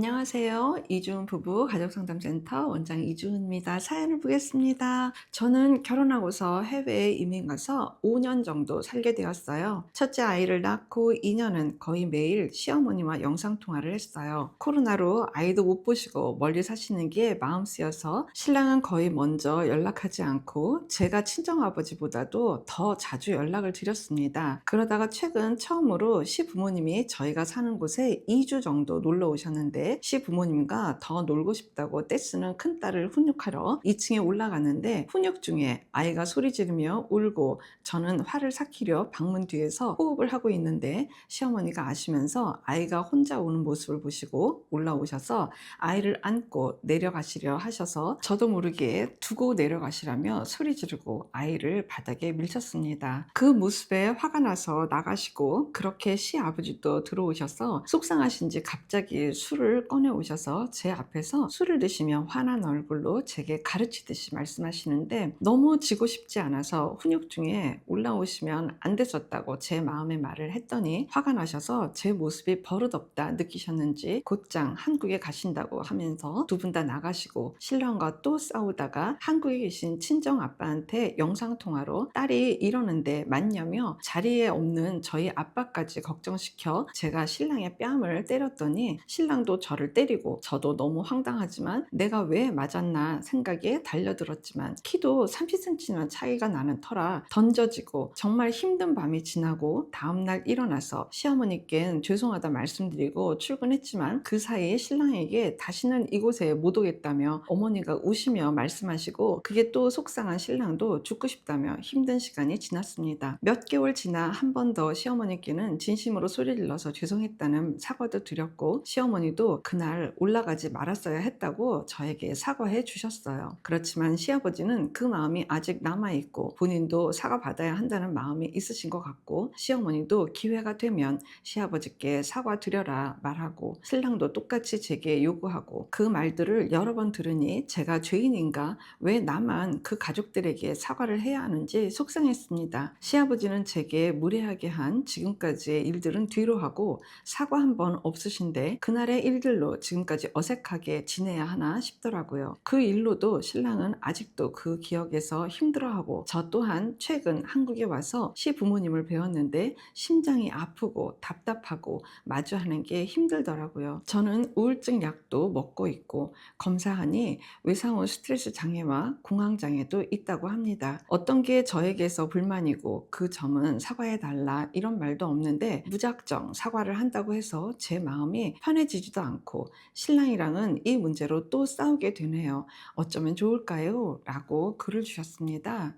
안녕하세요. 이주은 부부 가족상담센터 원장 이주은입니다. 사연을 보겠습니다. 저는 결혼하고서 해외에 이민 가서 5년 정도 살게 되었어요. 첫째 아이를 낳고 2년은 거의 매일 시어머니와 영상통화를 했어요. 코로나로 아이도 못 보시고 멀리 사시는 게 마음 쓰여서 신랑은 거의 먼저 연락하지 않고 제가 친정아버지보다도 더 자주 연락을 드렸습니다. 그러다가 최근 처음으로 시부모님이 저희가 사는 곳에 2주 정도 놀러 오셨는데 시부모님과 더 놀고 싶다고 떼쓰는 큰딸을 훈육하러 2층에 올라갔는데 훈육 중에 아이가 소리 지르며 울고 저는 화를 삭히려 방문 뒤에서 호흡을 하고 있는데 시어머니가 아시면서 아이가 혼자 우는 모습을 보시고 올라오셔서 아이를 안고 내려가시려 하셔서 저도 모르게 두고 내려가시라며 소리 지르고 아이를 바닥에 밀쳤습니다. 그 모습에 화가 나서 나가시고 그렇게 시아버지도 들어오셔서 속상하신지 갑자기 술을 꺼내 오셔서 제 앞에서 술을 드시며 화난 얼굴로 제게 가르치듯이 말씀하시는데 너무 지고 싶지 않아서 훈육 중에 올라오시면 안 됐었다고 제 마음의 말을 했더니 화가 나셔서 제 모습이 버릇없다 느끼셨는지 곧장 한국에 가신다고 하면서 두 분 다 나가시고 신랑과 또 싸우다가 한국에 계신 친정 아빠한테 영상통화로 딸이 이러는데 맞냐며 자리에 없는 저희 아빠까지 걱정시켜 제가 신랑의 뺨을 때렸더니 신랑도 저를 때리고 저도 너무 황당하지만 내가 왜 맞았나 생각에 달려들었지만 키도 30cm나 차이가 나는 터라 던져지고 정말 힘든 밤이 지나고 다음날 일어나서 시어머니께 죄송하다 말씀드리고 출근했지만 그 사이에 신랑에게 다시는 이곳에 못 오겠다며 어머니가 우시며 말씀하시고 그게 또 속상한 신랑도 죽고 싶다며 힘든 시간이 지났습니다. 몇 개월 지나 한 번 더 시어머니께는 진심으로 소리 질러서 죄송했다는 사과도 드렸고 시어머니도 그날 올라가지 말았어야 했다고 저에게 사과해 주셨어요. 그렇지만 시아버지는 그 마음이 아직 남아있고 본인도 사과받아야 한다는 마음이 있으신 것 같고 시어머니도 기회가 되면 시아버지께 사과드려라 말하고 신랑도 똑같이 제게 요구하고 그 말들을 여러 번 들으니 제가 죄인인가 왜 나만 그 가족들에게 사과를 해야 하는지 속상했습니다. 시아버지는 제게 무례하게 한 지금까지의 일들은 뒤로 하고 사과 한 번 없으신데 그날의 일들로 지금까지 어색하게 지내야 하나 싶더라고요. 그 일로도 신랑은 아직도 그 기억에서 힘들어하고 저 또한 최근 한국에 와서 시부모님을 배웠는데 심장이 아프고 답답하고 마주하는 게 힘들더라고요. 저는 우울증 약도 먹고 있고 검사하니 외상후 스트레스 장애와 공황 장애도 있다고 합니다. 어떤 게 저에게서 불만이고 그 점은 사과해달라 이런 말도 없는데 무작정 사과를 한다고 해서 제 마음이 편해지지도 않고 신랑이랑은 이 문제로 또 싸우게 되네요. 어쩌면 좋을까요? 라고 글을 주셨습니다.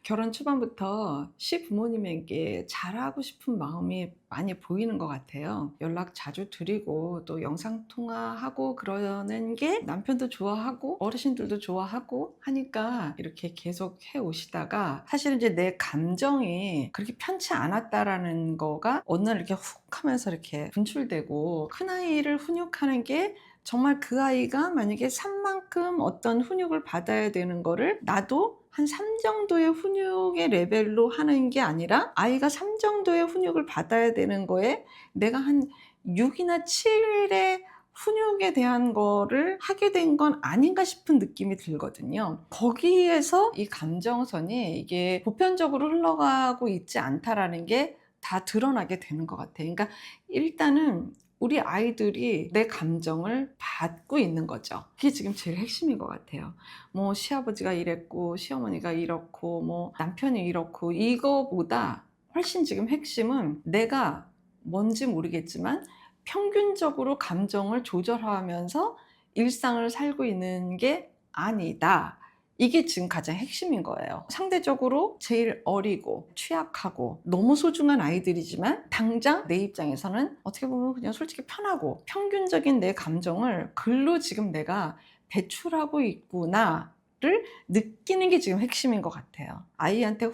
결혼 초반부터 시부모님에게 잘하고 싶은 마음이 많이 보이는 것 같아요. 연락 자주 드리고 또 영상통화하고 그러는 게 남편도 좋아하고 어르신들도 좋아하고 하니까 이렇게 계속 해 오시다가 사실은 이제 내 감정이 그렇게 편치 않았다라는 거가 어느 날 이렇게 훅 하면서 이렇게 분출되고 큰아이를 훈육하는 게 정말 그 아이가 만약에 3만큼 어떤 훈육을 받아야 되는 거를 나도 한 3 정도의 훈육의 레벨로 하는 게 아니라 아이가 3 정도의 훈육을 받아야 되는 거에 내가 한 6이나 7의 훈육에 대한 거를 하게 된 건 아닌가 싶은 느낌이 들거든요. 거기에서 이 감정선이 이게 보편적으로 흘러가고 있지 않다라는 게 다 드러나게 되는 것 같아요. 그러니까 일단은 우리 아이들이 내 감정을 받고 있는 거죠. 그게 지금 제일 핵심인 것 같아요. 뭐 시아버지가 이랬고 시어머니가 이렇고 뭐 남편이 이렇고 이거보다 훨씬 지금 핵심은 내가 뭔지 모르겠지만 평균적으로 감정을 조절하면서 일상을 살고 있는 게 아니다. 이게 지금 가장 핵심인 거예요. 상대적으로 제일 어리고 취약하고 너무 소중한 아이들이지만 당장 내 입장에서는 어떻게 보면 그냥 솔직히 편하고 평균적인 내 감정을 글로 지금 내가 배출하고 있구나 를 느끼는 게 지금 핵심인 것 같아요. 아이한테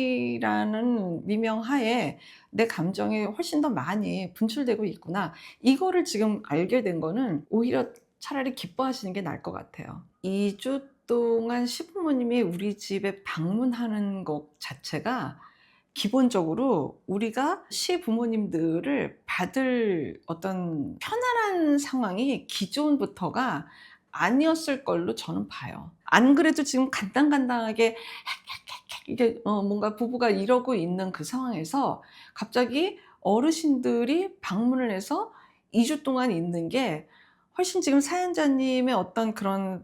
훈육이라는 미명하에 내 감정이 훨씬 더 많이 분출되고 있구나. 이거를 지금 알게 된 거는 오히려 차라리 기뻐하시는 게 나을 것 같아요. 2주 동안 시부모님이 우리 집에 방문하는 것 자체가 기본적으로 우리가 시부모님들을 받을 어떤 편안한 상황이 기존부터가 아니었을 걸로 저는 봐요. 안 그래도 지금 간당간당하게 이게 뭔가 부부가 이러고 있는 그 상황에서 갑자기 어르신들이 방문을 해서 2주 동안 있는 게 훨씬 지금 사연자님의 어떤 그런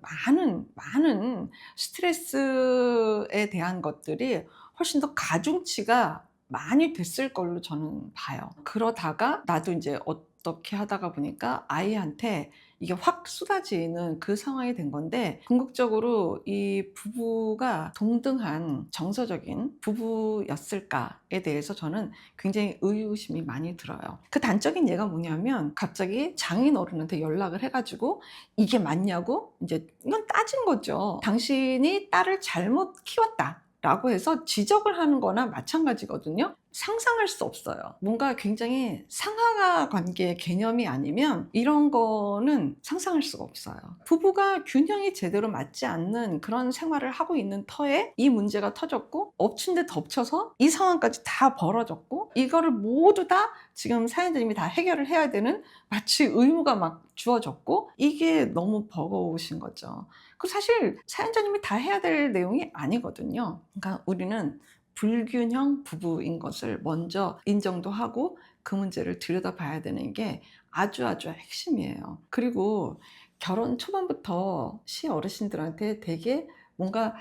많은 스트레스에 대한 것들이 훨씬 더 가중치가 많이 됐을 걸로 저는 봐요. 그러다가 나도 이제 어떻게 하다가 보니까 아이한테 이게 확 쏟아지는 그 상황이 된 건데, 궁극적으로 이 부부가 동등한 정서적인 부부였을까에 대해서 저는 굉장히 의구심이 많이 들어요. 그 단적인 예가 뭐냐면, 갑자기 장인 어른한테 연락을 해가지고 이게 맞냐고, 이제 이건 따진 거죠. 당신이 딸을 잘못 키웠다 라고 해서 지적을 하는 거나 마찬가지거든요. 상상할 수 없어요. 뭔가 굉장히 상하가 관계의 개념이 아니면 이런 거는 상상할 수가 없어요. 부부가 균형이 제대로 맞지 않는 그런 생활을 하고 있는 터에 이 문제가 터졌고, 엎친 데 덮쳐서 이 상황까지 다 벌어졌고, 이거를 모두 다 지금 사연자님이 다 해결을 해야 되는 마치 의무가 막 주어졌고, 이게 너무 버거우신 거죠. 그 사실 사연자님이 다 해야 될 내용이 아니거든요. 그러니까 우리는 불균형 부부인 것을 먼저 인정도 하고 그 문제를 들여다봐야 되는 게 아주 핵심이에요. 그리고 결혼 초반부터 시어르신들한테 되게 뭔가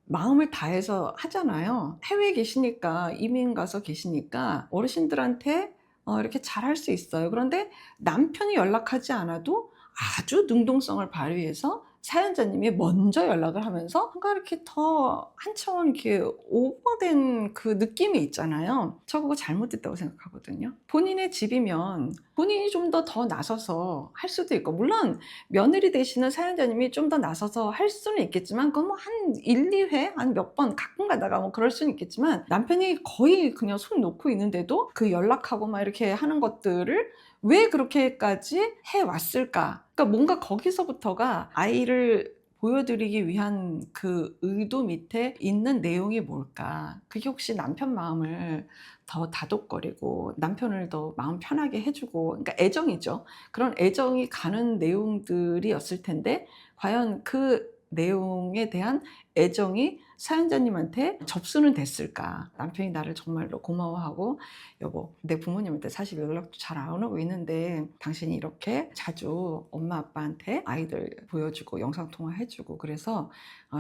마음을 다해서 하잖아요. 해외에 계시니까, 이민 가서 계시니까 어르신들한테 이렇게 잘할 수 있어요. 그런데 남편이 연락하지 않아도 아주 능동성을 발휘해서 사연자님이 먼저 연락을 하면서 뭔가 이렇게 더 한 차원 이렇게 오버된 그 느낌이 있잖아요. 저 그거 잘못됐다고 생각하거든요. 본인의 집이면 본인이 좀 더 나서서 할 수도 있고, 물론 며느리 되시는 사연자님이 좀 더 나서서 할 수는 있겠지만, 그건 뭐 한 1, 2회, 한 몇 번 가끔 가다가 뭐 그럴 수는 있겠지만, 남편이 거의 그냥 손 놓고 있는데도 그 연락하고 막 이렇게 하는 것들을 왜 그렇게까지 해왔을까? 그러니까 뭔가 거기서부터가 아이를 보여드리기 위한 그 의도 밑에 있는 내용이 뭘까? 그게 혹시 남편 마음을 더 다독거리고 남편을 더 마음 편하게 해주고, 그러니까 애정이죠. 그런 애정이 가는 내용들이었을 텐데, 과연 그 내용에 대한 애정이 사연자님한테 접수는 됐을까? 남편이 나를 정말로 고마워하고, 여보, 내 부모님한테 사실 연락도 잘 안 하고 있는데 당신이 이렇게 자주 엄마 아빠한테 아이들 보여주고 영상통화 해주고 그래서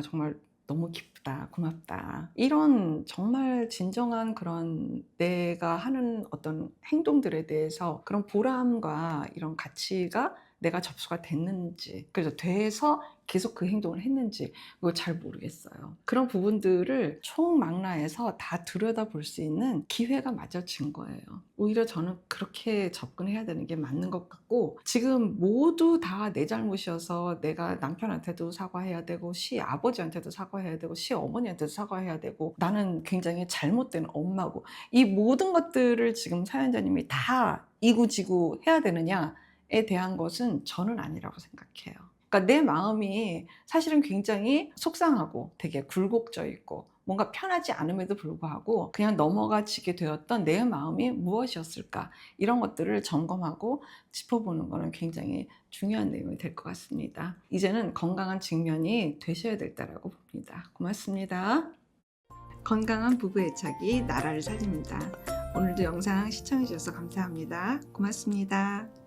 정말 너무 기쁘다, 고맙다, 이런 정말 진정한 그런 내가 하는 어떤 행동들에 대해서 그런 보람과 이런 가치가 내가 접수가 됐는지, 그래서 돼서 계속 그 행동을 했는지 그걸 잘 모르겠어요. 그런 부분들을 총망라해서 다 들여다볼 수 있는 기회가 마주친 거예요. 오히려 저는 그렇게 접근해야 되는 게 맞는 것 같고, 지금 모두 다 내 잘못이어서 내가 남편한테도 사과해야 되고 시아버지한테도 사과해야 되고 시어머니한테도 사과해야 되고 나는 굉장히 잘못된 엄마고, 이 모든 것들을 지금 사연자님이 다 이구지구 해야 되느냐에 대한 것은 저는 아니라고 생각해요. 그러니까 내 마음이 사실은 굉장히 속상하고 되게 굴곡져 있고 뭔가 편하지 않음에도 불구하고 그냥 넘어가지게 되었던 내 마음이 무엇이었을까, 이런 것들을 점검하고 짚어보는 것은 굉장히 중요한 내용이 될 것 같습니다. 이제는 건강한 직면이 되셔야 될 때라고 봅니다. 고맙습니다. 건강한 부부 애착이 나라를 살립니다. 오늘도 영상 시청해 주셔서 감사합니다. 고맙습니다.